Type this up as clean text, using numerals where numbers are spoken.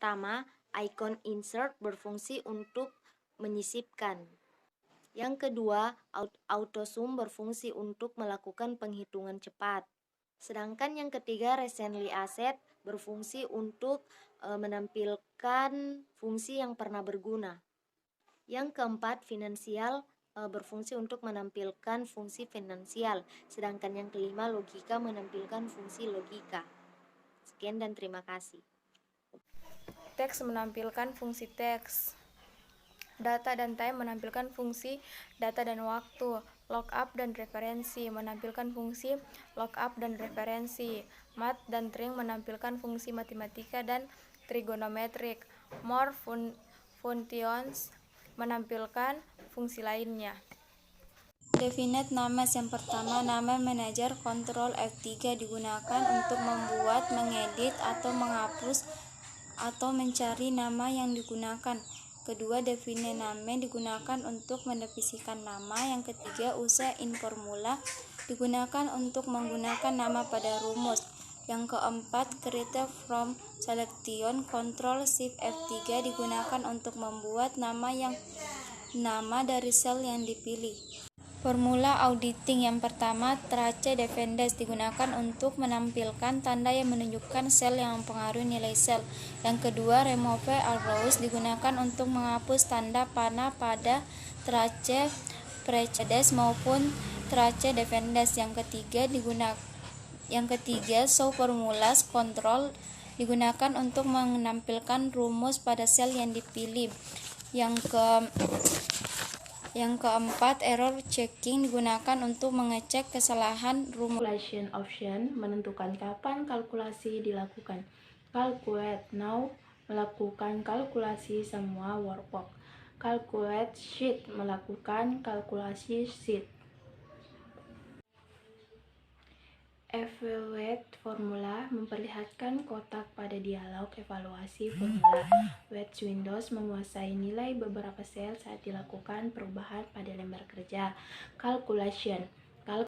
pertama, icon insert berfungsi untuk menyisipkan. Yang kedua, auto zoom berfungsi untuk melakukan penghitungan cepat. Sedangkan yang ketiga, recently asset berfungsi untuk menampilkan fungsi yang pernah berguna. Yang keempat, finansial berfungsi untuk menampilkan fungsi finansial. Sedangkan yang kelima, logika menampilkan fungsi logika. Sekian dan terima kasih. Teks menampilkan fungsi teks. Data dan time menampilkan fungsi data dan waktu. Lookup dan referensi menampilkan fungsi lookup dan referensi. Math dan string menampilkan fungsi matematika dan trigonometrik. More functions menampilkan fungsi lainnya. Definite names. Yang pertama, nama manajer. Ctrl F3 digunakan untuk membuat, mengedit, atau menghapus atau mencari nama yang digunakan. Kedua, define name digunakan untuk mendefinisikan nama. Yang ketiga, use in formula digunakan untuk menggunakan nama pada rumus. Yang keempat, create from selection. Ctrl Shift F3 digunakan untuk membuat nama dari sel yang dipilih. Formula auditing. Yang pertama, trace dependency digunakan untuk menampilkan tanda yang menunjukkan sel yang mempengaruhi nilai sel. Yang kedua, remove all rows digunakan untuk menghapus tanda panah pada trace precedence maupun trace dependency. Yang ketiga, show formulas. Control digunakan untuk menampilkan rumus pada sel yang dipilih. Yang keempat, error checking digunakan untuk mengecek kesalahan rumus. Calculation option menentukan kapan kalkulasi dilakukan. Calculate now melakukan kalkulasi semua workbook. Calculate sheet melakukan kalkulasi sheet. Evaluate formula memperlihatkan kotak pada dialog evaluasi formula. Wedge Windows menguasai nilai beberapa sel saat dilakukan perubahan pada lembar kerja. Calculation